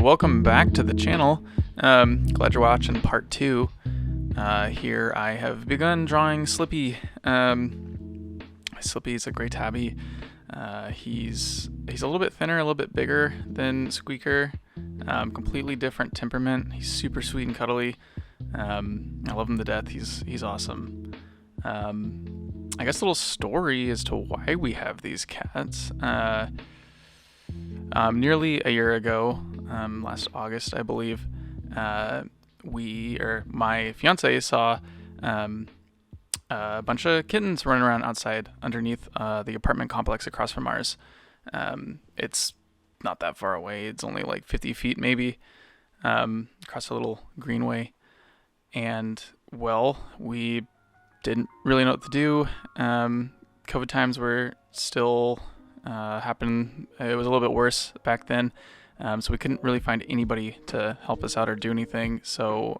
welcome back to the channel. Glad you're watching part 2. Here I have begun drawing Slippy. Slippy's a gray tabby. He's a little bit thinner, a little bit bigger than Squeaker. Completely different temperament. He's super sweet and cuddly. I love him to death. He's awesome. I guess a little story as to why we have these cats. Nearly a year ago, last August, I believe, my fiance saw a bunch of kittens running around outside underneath the apartment complex across from ours. It's not that far away. It's only like 50 feet maybe, across a little greenway. And, well, we didn't really know what to do. COVID times were still happening. It was a little bit worse back then. So we couldn't really find anybody to help us out or do anything. So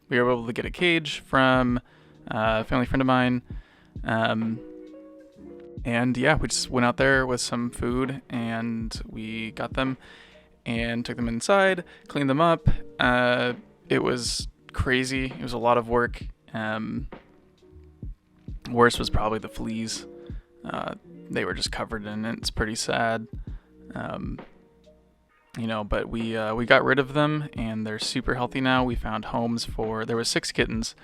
we were able to get a cage from a family friend of mine. And yeah, we just went out there with some food and we got them and took them inside, cleaned them up. It was crazy. It was a lot of work. Worst was probably the fleas. They were just covered in it. It's pretty sad. But we got rid of them and they're super healthy now. We found homes there was 6 kittens.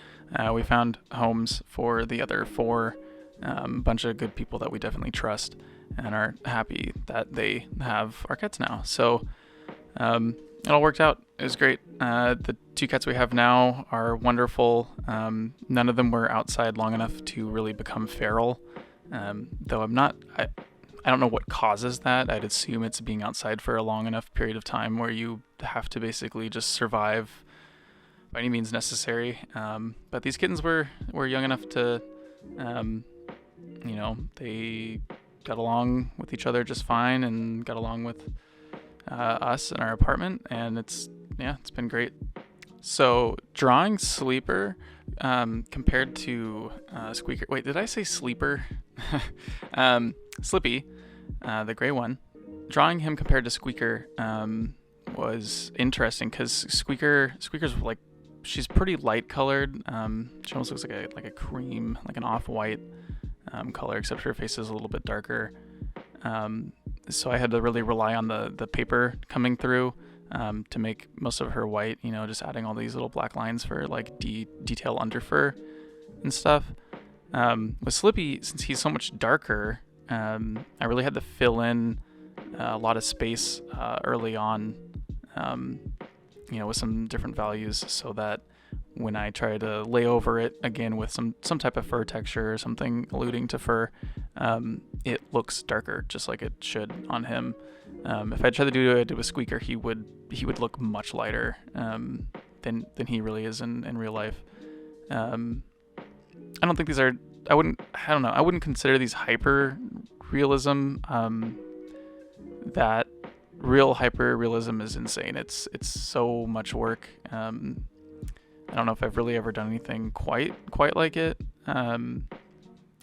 We found homes for the other 4, bunch of good people that we definitely trust and are happy that they have our cats now. So, it all worked out. It was great. The 2 cats we have now are wonderful. None of them were outside long enough to really become feral. Though I don't know what causes that. I'd assume it's being outside for a long enough period of time where you have to basically just survive by any means necessary. But these kittens were young enough to, they got along with each other just fine and got along with us in our apartment, and it's been great. So drawing Sleeper compared to Squeaker. Wait, did I say Sleeper? Slippy, the gray one. Drawing him compared to Squeaker was interesting because Squeaker's like, she's pretty light colored. She almost looks like a cream, like an off-white color, except her face is a little bit darker. So I had to really rely on the paper coming through to make most of her white, just adding all these little black lines for like detail under fur and stuff. With Slippy, since he's so much darker, I really had to fill in a lot of space early on, with some different values so that when I try to lay over it again with some type of fur texture or something alluding to fur, it looks darker, just like it should on him. If I tried to do it with Squeaker, he would look much lighter than he really is in real life. I don't think these are. I wouldn't consider these hyper realism. That real hyper realism is insane. It's so much work. I don't know if I've really ever done anything quite like it.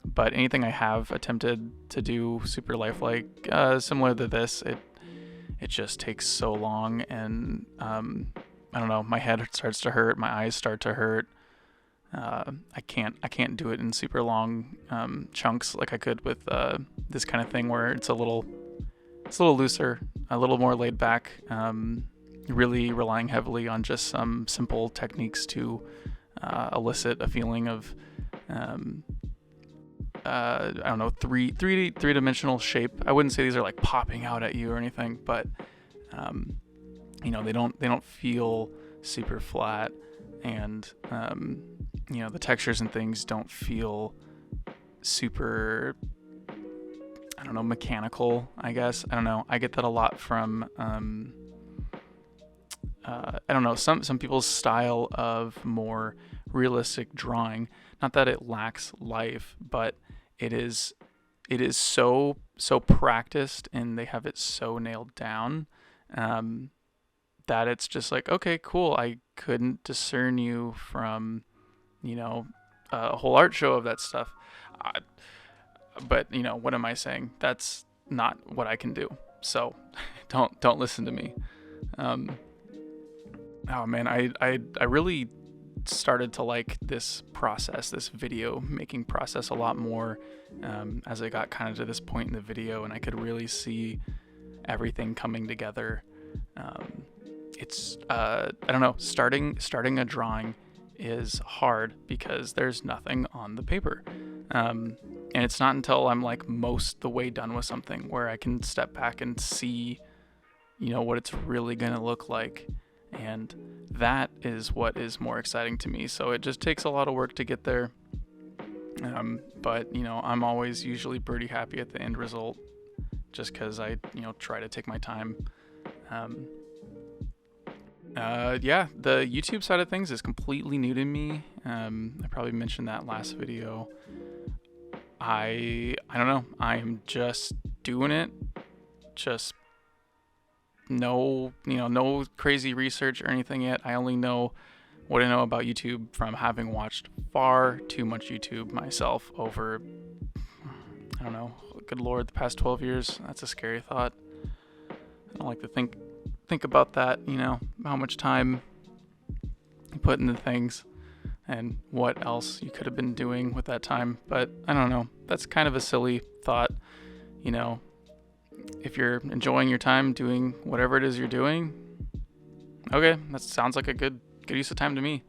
But anything I have attempted to do super lifelike, similar to this, it just takes so long, and I don't know. My head starts to hurt. My eyes start to hurt. I can't do it in super long chunks like I could with this kind of thing where it's a little looser, a little more laid back. Really relying heavily on just some simple techniques to elicit a feeling of I don't know, three-dimensional shape. I wouldn't say these are like popping out at you or anything, but they don't feel super flat, and the textures and things don't feel super, I don't know, mechanical, I guess. I don't know. I get that a lot from I don't know, some people's style of more realistic drawing. Not that it lacks life, but it is so practiced, and they have it so nailed down that it's just like, okay, cool. I couldn't discern you from, a whole art show of that stuff. But what am I saying? That's not what I can do. So don't listen to me. Oh man, I really started to like this process, this video making process a lot more, as I got kind of to this point in the video and I could really see everything coming together. It's I don't know, starting a drawing is hard because there's nothing on the paper. And it's not until I'm like most the way done with something where I can step back and see, what it's really going to look like. And that is what is more exciting to me. So it just takes a lot of work to get there. But, I'm always usually pretty happy at the end result just because I, try to take my time. Yeah, the YouTube side of things is completely new to me. I probably mentioned that last video. I don't know. I'm just doing it. Just no crazy research or anything yet. I only know what I know about YouTube from having watched far too much YouTube myself over, I don't know, good Lord, the past 12 years. That's a scary thought. I don't like to think about that, how much time you put into things and what else you could have been doing with that time. But I don't know. That's kind of a silly thought, if you're enjoying your time doing whatever it is you're doing, okay, that sounds like a good use of time to me.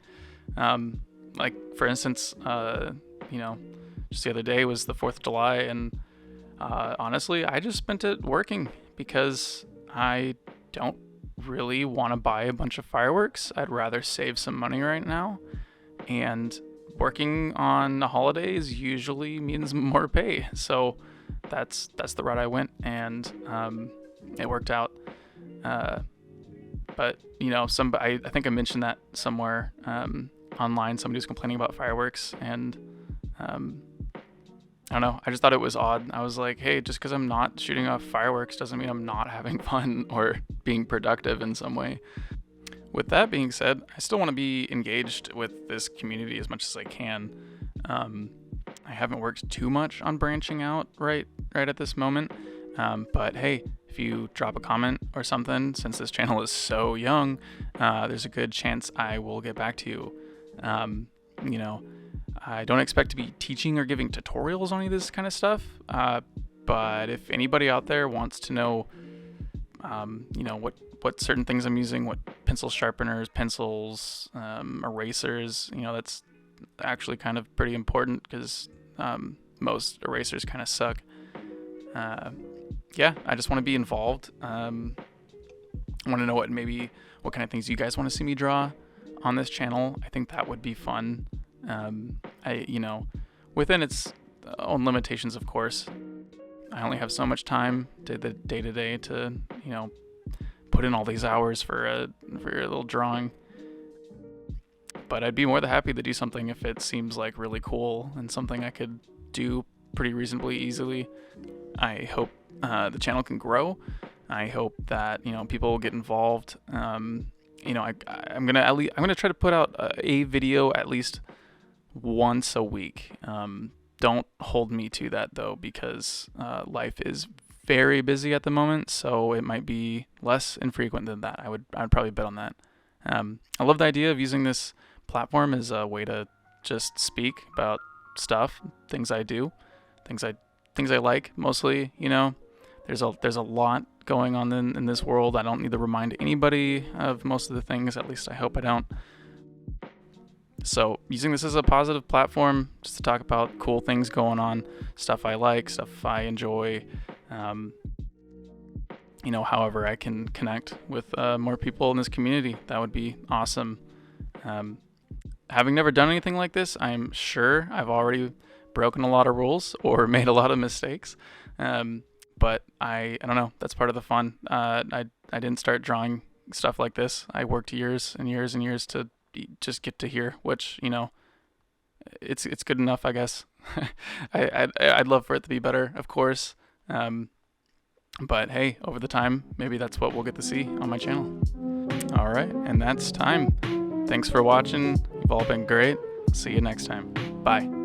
Like for instance, just the other day was the 4th of July, and honestly, I just spent it working because I don't really want to buy a bunch of fireworks. I'd rather save some money right now, and working on the holidays usually means more pay. So that's the route I went, and it worked out. But I think I mentioned that somewhere online. Somebody was complaining about fireworks, and I don't know. I just thought it was odd. I was like, hey, just because I'm not shooting off fireworks doesn't mean I'm not having fun or being productive in some way. With that being said, I still want to be engaged with this community as much as I can. I haven't worked too much on branching out right at this moment. But hey, if you drop a comment or something, since this channel is so young, there's a good chance I will get back to you. I don't expect to be teaching or giving tutorials on any of this kind of stuff. But if anybody out there wants to know, what certain things I'm using, what pencil sharpeners, pencils, erasers, that's actually kind of pretty important because most erasers kind of suck. Yeah, I just want to be involved. I want to know what kind of things you guys want to see me draw on this channel. I think that would be fun. Within its own limitations, of course. I only have so much time day to day to, put in all these hours for a little drawing. But I'd be more than happy to do something if it seems like really cool and something I could do pretty reasonably easily. I hope the channel can grow. I hope that people will get involved. I'm gonna try to put out a video at least once a week. Don't hold me to that though, because life is very busy at the moment, so it might be less infrequent than that. I would probably bet on that. I love the idea of using this platform as a way to just speak about stuff, things I do, things I like mostly. There's a lot going on in this world. I don't need to remind anybody of most of the things, at least I hope I don't. So using this as a positive platform just to talk about cool things going on, stuff I like, stuff I enjoy, however I can connect with more people in this community, that would be awesome. Having never done anything like this, I'm sure I've already broken a lot of rules or made a lot of mistakes. But I don't know, that's part of the fun. I didn't start drawing stuff like this. I worked years and years and years to just get to here, which, it's good enough, I guess. I'd love for it to be better, of course. But hey, over the time, maybe that's what we'll get to see on my channel. All right, and that's time. Thanks for watching. You've all been great. See you next time. Bye.